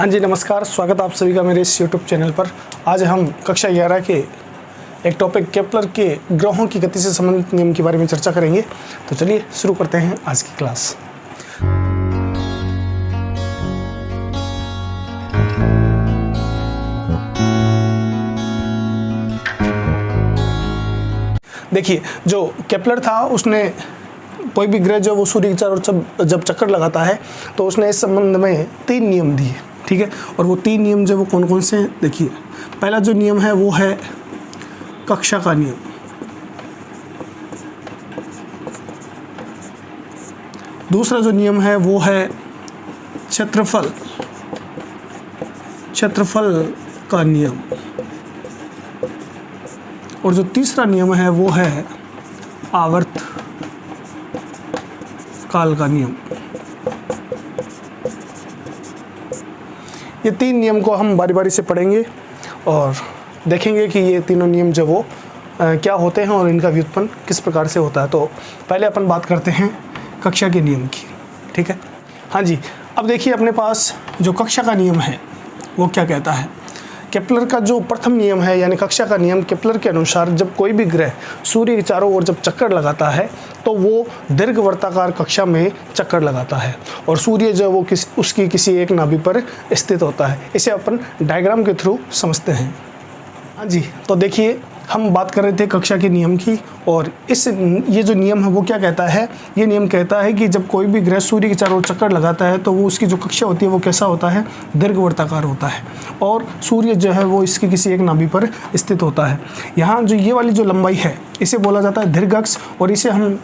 हाँ जी नमस्कार, स्वागत आप सभी का मेरे इस YouTube चैनल पर। आज हम कक्षा 11 के एक टॉपिक केपलर के ग्रहों की गति से संबंधित नियम के बारे में चर्चा करेंगे। तो चलिए शुरू करते हैं आज की क्लास। देखिए, जो केपलर था उसने कोई भी ग्रह जो वो सूर्य के चारों ओर जब चक्कर लगाता है तो उसने इस संबंध में 3 नियम दिए, ठीक है। और वो 3 नियम जो वो कौन कौन से हैं देखिए। पहला जो नियम है वो है कक्षा का नियम। दूसरा जो नियम है वो है क्षेत्रफल का नियम। और जो तीसरा नियम है वो है आवर्त काल का नियम। ये 3 नियम को हम बारी बारी से पढ़ेंगे और देखेंगे कि ये तीनों नियम जो वो क्या होते हैं और इनका व्युत्पन्न किस प्रकार से होता है। तो पहले अपन बात करते हैं कक्षा के नियम की, ठीक है। हाँ जी, अब देखिए अपने पास जो कक्षा का नियम है वो क्या कहता है। केपलर का जो प्रथम नियम है यानी कक्षा का नियम, केपलर के अनुसार जब कोई भी ग्रह सूर्य के चारों ओर जब चक्कर लगाता है तो वो दीर्घवृत्ताकार कक्षा में चक्कर लगाता है और सूर्य जो वो उसकी किसी एक नाभि पर स्थित होता है। इसे अपन डायग्राम के थ्रू समझते हैं। हाँ जी, तो देखिए हम बात कर रहे थे कक्षा के नियम की और ये जो नियम है वो क्या कहता है। ये नियम कहता है कि जब कोई भी ग्रह सूर्य के चारों ओर चक्कर लगाता है तो वो उसकी जो कक्षा होती है वो कैसा होता है, दीर्घवृत्ताकार होता है और सूर्य जो है वो इसकी किसी एक नाभि पर स्थित होता है। यहाँ जो ये वाली जो लंबाई है इसे बोला जाता है दीर्घ अक्ष और इसे हम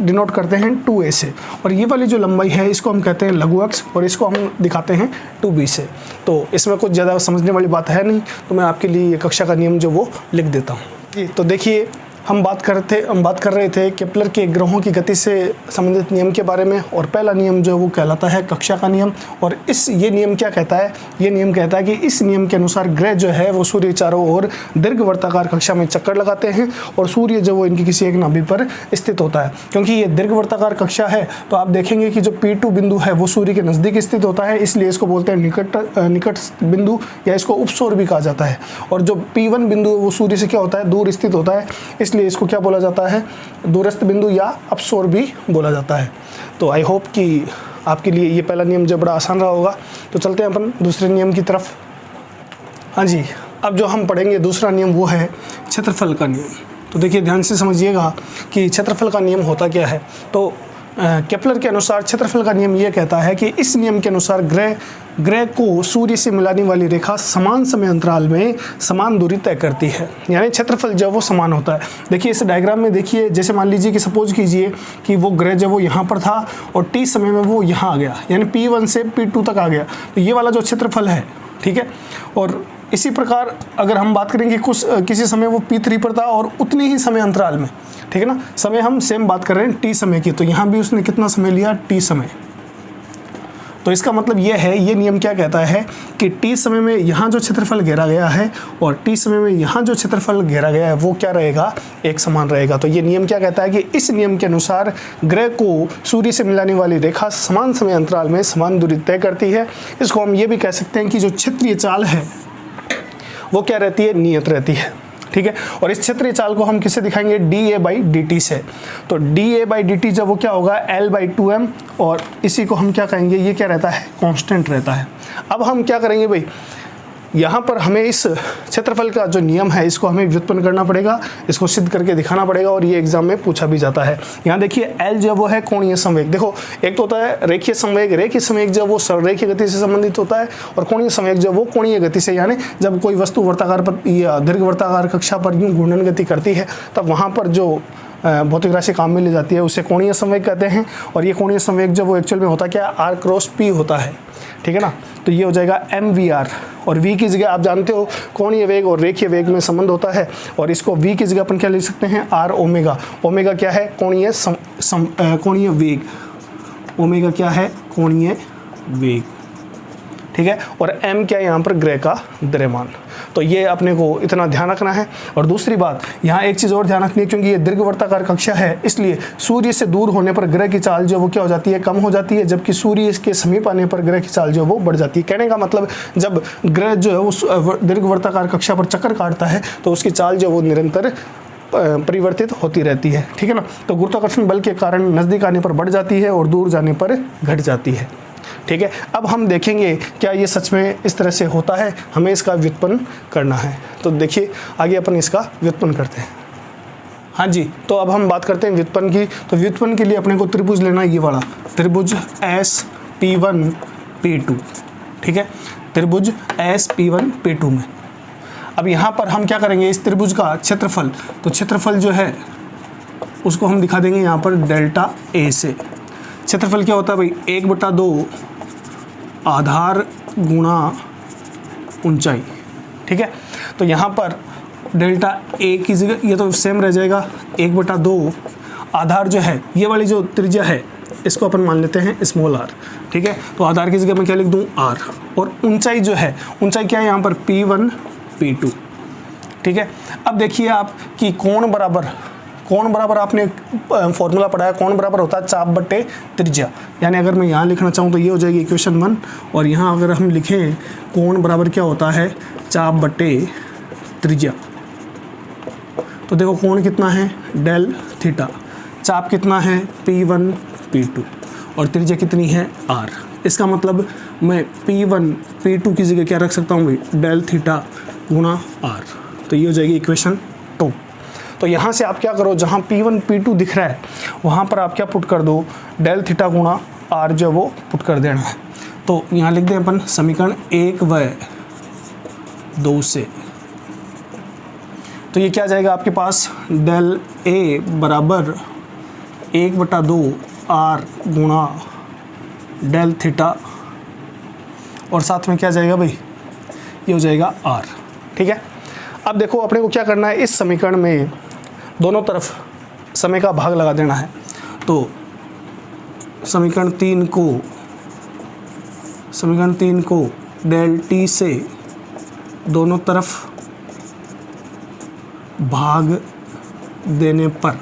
डिनोट करते हैं 2a से। और ये वाली जो लंबाई है इसको हम कहते हैं लघु अक्ष और इसको हम दिखाते हैं 2b से। तो इसमें कुछ ज़्यादा समझने वाली बात है नहीं, तो मैं आपके लिए ये कक्षा का नियम जो वो लिख देता हूँ जी। तो देखिए हम बात कर रहे थे केपलर के ग्रहों की गति से संबंधित नियम के बारे में और पहला नियम जो वो कहलाता है कक्षा का नियम। और ये नियम क्या कहता है, ये नियम कहता है कि इस नियम के अनुसार ग्रह जो है वो सूर्य चारों ओर दीर्घवृत्ताकार कक्षा में चक्कर लगाते हैं और सूर्य जो वो इनकी किसी एक नाभि पर स्थित होता है। क्योंकि ये दीर्घवृत्ताकार कक्षा है तो आप देखेंगे कि जो P2 बिंदु है वो सूर्य के नज़दीक स्थित होता है, इसलिए इसको बोलते हैं निकट बिंदु या इसको उपसौर भी कहा जाता है। और जो P1 बिंदु वो सूर्य से क्या होता है, दूर स्थित होता है, इसलिए इसको क्या बोला जाता है, दूरस्थ बिंदु या अपसौर भी बोला जाता है। तो आई होप कि आपके लिए ये पहला नियम जो बड़ा आसान रहा होगा। तो चलते हैं अपन दूसरे नियम की तरफ। हाँ जी, अब जो हम पढ़ेंगे दूसरा नियम वो है क्षेत्रफल का नियम। तो देखिए ध्यान से समझिएगा कि क्षेत्रफल का नियम होता क्या है। तो केपलर के अनुसार क्षेत्रफल का नियम ये कहता है कि इस नियम के अनुसार ग्रह को सूर्य से मिलाने वाली रेखा समान समय अंतराल में समान दूरी तय करती है, यानी क्षेत्रफल जब वो समान होता है। देखिए इस डायग्राम में देखिए, जैसे मान लीजिए कि सपोज कीजिए कि वो ग्रह जब वो यहाँ पर था और t समय में वो यहाँ आ गया, यानी P1 से P2 तक आ गया, तो ये वाला जो क्षेत्रफल है, ठीक है। और इसी प्रकार अगर हम बात करेंगे किसी समय वो P3 पर था और उतने ही समय अंतराल में, ठीक है ना, समय हम सेम बात कर रहे हैं t समय की, तो यहाँ भी उसने कितना समय लिया, t समय। तो इसका मतलब ये है, ये नियम क्या कहता है कि t समय में यहाँ जो क्षेत्रफल घेरा गया है और t समय में यहाँ जो क्षेत्रफल घेरा गया है वो क्या रहेगा, एक समान रहेगा। तो ये नियम क्या कहता है कि इस नियम के अनुसार ग्रह को सूर्य से मिलाने वाली रेखा समान समय अंतराल में समान दूरी तय करती है। इसको हम ये भी कह सकते हैं कि जो क्षेत्रीय चाल है वो क्या रहती है, नियत रहती है, ठीक है। और इस क्षेत्रीय चाल को हम किससे दिखाएंगे, dA/dt से। तो dA/dt जब वो क्या होगा, L/2m, और इसी को हम क्या कहेंगे, ये क्या रहता है, कांस्टेंट रहता है। अब हम क्या करेंगे भाई, यहाँ पर हमें इस क्षेत्रफल का जो नियम है इसको हमें व्युत्पन्न करना पड़ेगा, इसको सिद्ध करके दिखाना पड़ेगा और ये एग्जाम में पूछा भी जाता है। यहाँ देखिए L जो वो है कोणीय संवेग। देखो एक तो होता है रेखीय संवेग, रेखीय संवेग जब वो सररेखीय गति से संबंधित होता है और कोणीय संवेग जब वो कोणीय गति से, यानी जब कोई वस्तु वर्ताकार पर या दीर्घवृत्ताकार कक्षा पर यूं घूर्णन गति करती है तब वहाँ पर जो भौतिक राशि काम में ले जाती है उसे कोणीय संवेग कहते हैं। और ये कोणीय संवेग जब वो एक्चुअल में होता क्या, R क्रॉस P होता है, ठीक है ना। तो ये हो जाएगा mvr और v की जगह आप जानते हो कोणीय वेग और रेखीय वेग में संबंध होता है और इसको v की जगह अपन क्या लिख सकते हैं, r ओमेगा। ओमेगा क्या है, कोणीय वेग। ओमेगा क्या है, कोणीय वेग, ठीक है। और m क्या है यहाँ पर, ग्रह का द्रव्यमान। तो ये अपने को इतना ध्यान रखना है। और दूसरी बात, यहाँ एक चीज़ और ध्यान रखनी है, क्योंकि ये दीर्घवृत्ताकार कक्षा है, इसलिए सूर्य से दूर होने पर ग्रह की चाल जो वो क्या हो जाती है, कम हो जाती है, जबकि सूर्य के समीप आने पर ग्रह की चाल जो वो बढ़ जाती है। कहने का मतलब, जब ग्रह जो है वो दीर्घवृत्ताकार कक्षा पर चक्कर काटता है तो उसकी चाल जो वो निरंतर परिवर्तित होती रहती है, ठीक है ना। तो गुरुत्वाकर्षण बल के कारण नज़दीक आने पर बढ़ जाती है और दूर जाने पर घट जाती है, ठीक है। अब हम देखेंगे क्या ये सच में इस तरह से होता है, हमें इसका व्युत्पन्न करना है। तो देखिए आगे अपन इसका व्युत्पन्न करते हैं। हाँ जी, तो अब हम बात करते हैं व्युत्पन्न की। तो व्युत्पन्न के लिए अपने को त्रिभुज लेना है, ये वाला त्रिभुज SP1 P2, ठीक है, त्रिभुज SP1 P2 में। अब यहाँ पर हम क्या करेंगे, इस त्रिभुज का क्षेत्रफल, तो क्षेत्रफल जो है उसको हम दिखा देंगे यहाँ पर डेल्टा A से। क्षेत्रफल क्या होता है भाई, 1/2 आधार गुणा ऊंचाई, ठीक है। तो यहाँ पर डेल्टा A की जगह ये तो सेम रह जाएगा, 1/2 आधार जो है, ये वाली जो त्रिज्या है इसको अपन मान लेते हैं स्मॉल r, ठीक है। तो आधार की जगह मैं क्या लिख दूँ, r, और ऊंचाई जो है, ऊंचाई क्या है यहाँ पर P1 P2, ठीक है। अब देखिए आप कि कोण बराबर आपने फॉर्मूला पढ़ा है, कोण बराबर होता है चाप बटे त्रिज्या। यानी अगर मैं यहाँ लिखना चाहूँ तो ये हो जाएगी इक्वेशन 1, और यहाँ अगर हम लिखें कोण बराबर क्या होता है, चाप बटे त्रिज्या। तो देखो कोण कितना है, डेल थीटा, चाप कितना है P1 P2, और त्रिज्या कितनी है r। इसका मतलब मैं P1 P2 की जगह क्या रख सकता हूँ भाई, डेल थीटा गुणा r। तो ये हो जाएगी इक्वेशन 2। तो यहाँ से आप क्या करो, जहाँ P1 P2 दिख रहा है वहाँ पर आप क्या पुट कर दो, डेल थीटा गुणा r जो वो पुट कर देना है। तो यहाँ लिख दें अपन समीकरण 1 व 2 से। तो ये क्या जाएगा आपके पास, डेल A बराबर 1/2 r गुणा डेल थीटा, और साथ में क्या जाएगा भाई, ये हो जाएगा r, ठीक है। अब देखो अपने को क्या करना है, इस समीकरण में दोनों तरफ समय का भाग लगा देना है। तो समीकरण 3 को डेल t से दोनों तरफ भाग देने पर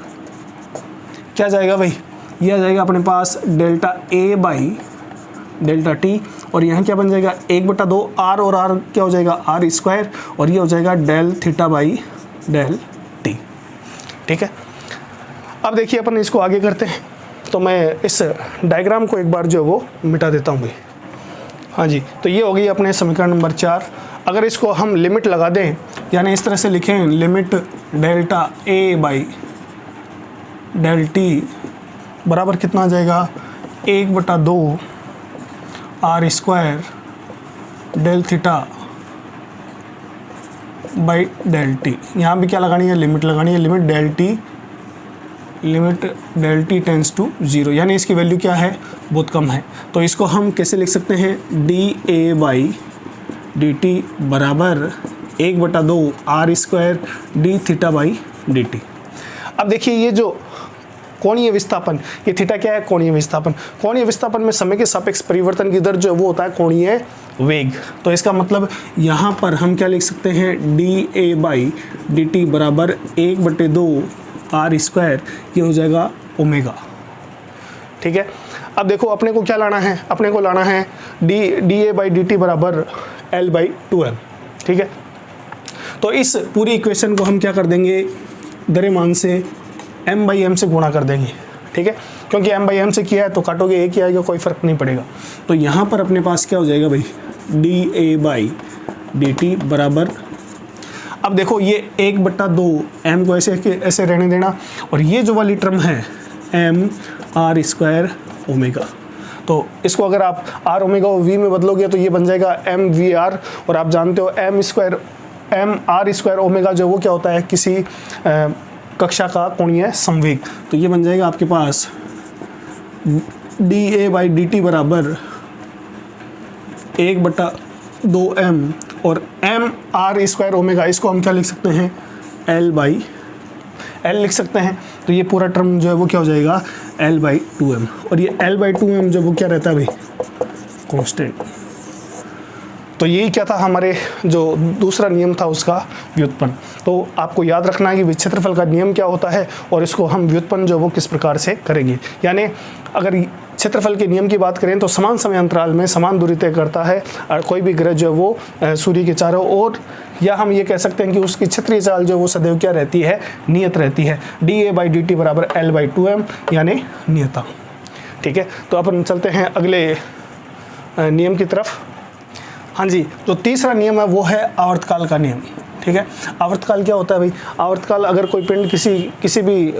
क्या जाएगा भाई, यह आ जाएगा अपने पास delta A by delta t, और यहाँ क्या बन जाएगा 1/2 r, और r क्या हो जाएगा r², और ये हो जाएगा del theta by del t, ठीक है। अब देखिए अपन इसको आगे करते हैं। तो मैं इस डायग्राम को एक बार जो वो मिटा देता हूँ भाई। हाँ जी, तो ये हो गई अपने समीकरण नंबर 4। अगर इसको हम लिमिट लगा दें, यानी इस तरह से लिखें, limit delta A by del t बराबर कितना आ जाएगा, 1/2 r² del theta by del t। यहाँ भी क्या लगानी है, लिमिट लगानी है, limit del t tends to 0, यानी इसकी वैल्यू क्या है, बहुत कम है। तो इसको हम कैसे लिख सकते हैं, dA बाई dt बराबर 1/2 r² d theta by dt। अब देखिए ये जो कोणीय विस्थापन, ये थीटा क्या है, कोणीय विस्थापन। कोणीय विस्थापन में समय के सापेक्ष परिवर्तन की दर जो वो होता है कोणीय वेग। तो इसका मतलब यहाँ पर हम क्या लिख सकते हैं, dA बाई dt बराबर 1/2 r², ये हो जाएगा ओमेगा, ठीक है। अब देखो अपने को क्या लाना है, अपने को लाना है dA बाई dt बराबर L/2m, ठीक है। तो इस पूरी इक्वेशन को हम क्या कर देंगे, द्रव्यमान से m/m से गुणा कर देंगे, ठीक है, क्योंकि m/m से किया है तो काटोगे एक ही आएगा, कोई फर्क नहीं पड़ेगा। तो यहाँ पर अपने पास क्या हो जाएगा भाई, dA बाई dt बराबर, अब देखो ये 1/2 m को ऐसे रहने देना, और ये जो वाली टर्म है m r² ओमेगा। तो इसको अगर आप r ओमेगा और v में बदलोगे तो ये बन जाएगा mvr, और आप जानते हो m r² ओमेगा जो वो क्या होता है, किसी कक्षा का कोणीय संवेग। तो ये बन जाएगा आपके पास dA बाई dt बराबर 1/2 m, और m r² ओमेगा, इसको हम क्या लिख सकते हैं, L लिख सकते हैं। तो ये पूरा टर्म जो है वो क्या हो जाएगा, L/2m, और ये L/2m जो वो क्या रहता है भाई, कांस्टेंट। तो यही क्या था हमारे जो दूसरा नियम था उसका व्युत्पन्न। तो आपको याद रखना है कि क्षेत्रफल का नियम क्या होता है और इसको हम व्युत्पन्न जो वो किस प्रकार से करेंगे। यानी अगर क्षेत्रफल के नियम की बात करें तो समान समय अंतराल में समान दूरी तय करता है और कोई भी ग्रह जो है वो सूर्य के चारों ओर, या हम ये कह सकते हैं कि उसकी क्षेत्रीय चाल जो वो सदैव क्या रहती है, नियत रहती है। dA/dt बराबर L/2m यानी नियता। ठीक है, तो अपन चलते हैं अगले नियम की तरफ। हाँ जी, जो तीसरा नियम है वो है आवर्तकाल का नियम। ठीक है, आवर्तकाल क्या होता है भाई? आवर्तकाल, अगर कोई पिंड किसी भी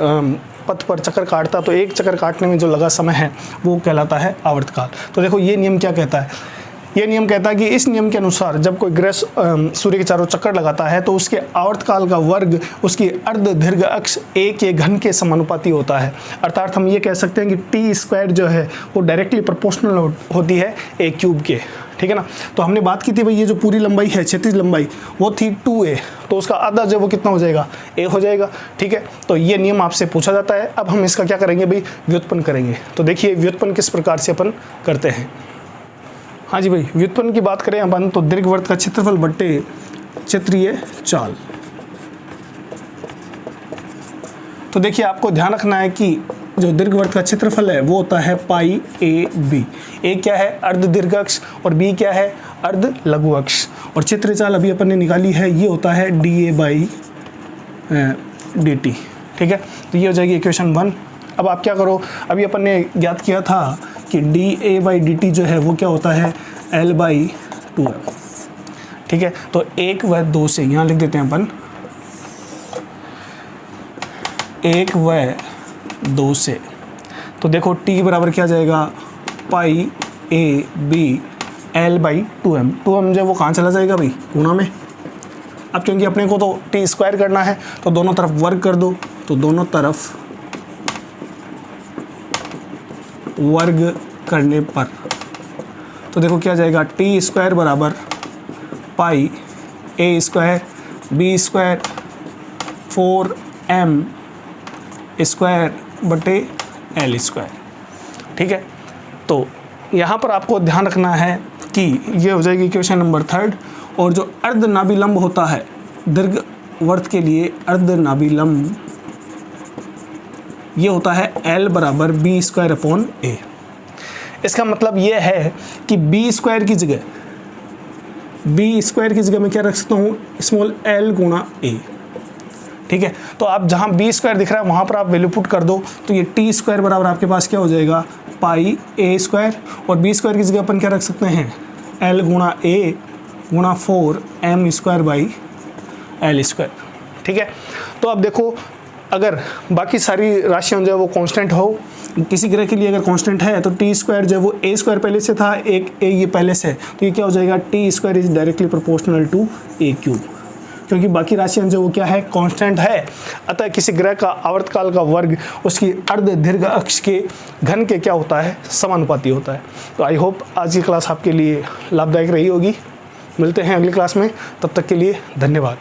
पथ पर चक्कर काटता तो एक चक्कर काटने में जो लगा समय है वो कहलाता है आवर्तकाल। तो देखो ये नियम क्या कहता है, ये नियम कहता है कि इस नियम के अनुसार जब कोई ग्रह सूर्य के चारों चक्कर लगाता है तो उसके आवर्तकाल का वर्ग उसकी अर्ध दीर्घ अक्ष a के घन के समानुपाती होता है। अर्थात हम ये कह सकते हैं कि t² जो है वो डायरेक्टली प्रोपोर्शनल होती है a³ के। ठीक है ना, तो हमने बात की थी भाई ये जो पूरी लंबाई है, क्षैतिज लंबाई, वो थी 2a, तो उसका आधा जो वो कितना हो जाएगा, a हो जाएगा। ठीक है, तो ये नियम आपसे पूछा जाता है। अब हम इसका क्या करेंगे भाई, व्युत्पन्न करेंगे। तो देखिए व्युत्पन्न किस प्रकार से अपन करते हैं। हाँ जी भाई, व्युत्पन्न की बात करें अपन तो दीर्घवृत्त का क्षेत्रफल बट्टे क्षेत्रीय चाल। तो देखिए आपको ध्यान रखना है कि जो दीर्घवृत्त का क्षेत्रफल है वो होता है पाई AB। ए क्या है, अर्ध दीर्घ अक्ष, और बी क्या है, अर्ध लघु अक्ष। और क्षेत्रीय चाल अभी अपन ने निकाली है, ये होता है dA/dt। ठीक है, तो ये हो जाएगी इक्वेशन 1। अब आप क्या करो, अभी अपन ने ज्ञात किया था कि dA/dt जो है वो क्या होता है, L/2m। ठीक है, तो 1 व 2 से यहाँ लिख देते हैं अपन, 1 व 2 से। तो देखो t बराबर क्या जाएगा, पाई AB L/2m। 2m जो वो कहाँ चला जाएगा भाई, गुणा में। अब क्योंकि अपने को तो t² करना है तो दोनों तरफ वर्ग कर दो, तो दोनों तरफ वर्ग करने पर तो देखो क्या जाएगा, t² बराबर पाई A² B² 4m² बटे L²। ठीक है, तो यहाँ पर आपको ध्यान रखना है कि ये हो जाएगी इक्वेशन नंबर 3। और जो अर्धनाभिलंब होता है दीर्घवृत्त के लिए, अर्धनाभिलंब ये होता है L बराबर B²/A। इसका मतलब ये है कि B² की जगह मैं क्या रख सकता हूँ, स्मॉल l गुणा a। ठीक है, तो आप जहाँ B² दिख रहा है वहाँ पर आप वैल्यू पुट कर दो, तो ये t² बराबर आपके पास क्या हो जाएगा, पाई A², और B² की जगह अपन क्या रख सकते हैं, l गुणा a गुणा 4m²/L²। ठीक है, तो अब देखो अगर बाकी सारी राशियाँ जो है वो कांस्टेंट हो, किसी ग्रह के लिए अगर कांस्टेंट है तो t² जो है वो a² पहले से था, एक a ये पहले से, तो ये क्या हो जाएगा, t² is directly proportional to a³, क्योंकि बाकी राशियाँ जो वो क्या है, कांस्टेंट है। अतः किसी ग्रह का आवर्तकाल का वर्ग उसकी अर्ध दीर्घ अक्ष के घन के क्या होता है, समानुपाती होता है। तो आई होप आज की क्लास आपके लिए लाभदायक रही होगी। मिलते हैं अगली क्लास में, तब तक के लिए धन्यवाद।